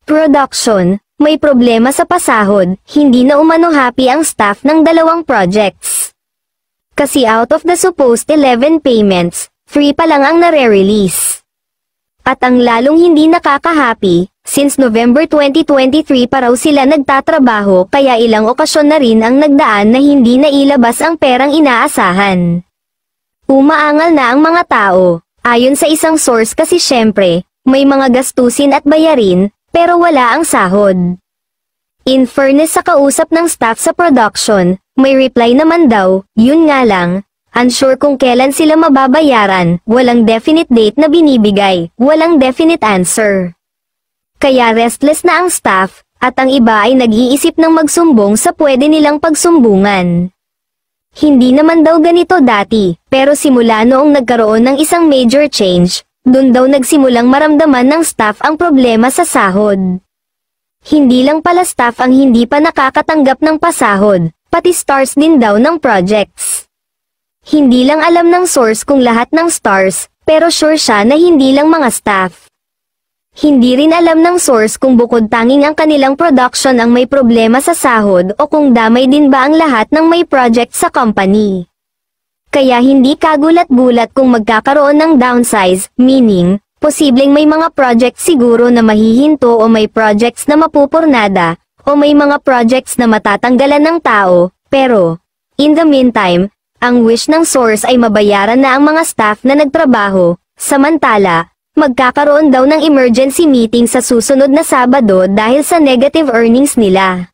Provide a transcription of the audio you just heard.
Production, may problema sa pasahod, hindi na umano happy ang staff ng dalawang projects. Kasi out of the supposed 11 payments, 3 pa lang ang nare-release. At ang lalong hindi nakaka-happy, since November 2023 pa raw sila nagtatrabaho kaya ilang okasyon na rin ang nagdaan na hindi nailabas ang perang inaasahan. Umaangal na ang mga tao, ayon sa isang source kasi syempre, may mga gastusin at bayarin, pero wala ang sahod. In fairness sa kausap ng staff sa production, may reply naman daw, yun nga lang, unsure kung kailan sila mababayaran, walang definite date na binibigay, walang definite answer. Kaya restless na ang staff, at ang iba ay nag-iisip ng magsumbong sa pwede nilang pagsumbungan. Hindi naman daw ganito dati, pero simula noong nagkaroon ng isang major change, dun daw nagsimulang maramdaman ng staff ang problema sa sahod. Hindi lang pala staff ang hindi pa nakakatanggap ng pasahod, pati stars din daw ng projects. Hindi lang alam ng source kung lahat ng stars, pero sure siya na hindi lang mga staff. Hindi rin alam ng source kung bukod tanging ang kanilang production ang may problema sa sahod o kung damay din ba ang lahat ng may project sa company. Kaya hindi kagulat-gulat kung magkakaroon ng downsize, meaning, posibleng may mga project siguro na mahihinto o may projects na mapupurnada, o may mga projects na matatanggalan ng tao, pero, in the meantime, ang wish ng source ay mabayaran na ang mga staff na nagtrabaho, samantala, magkakaroon daw ng emergency meeting sa susunod na Sabado dahil sa negative earnings nila.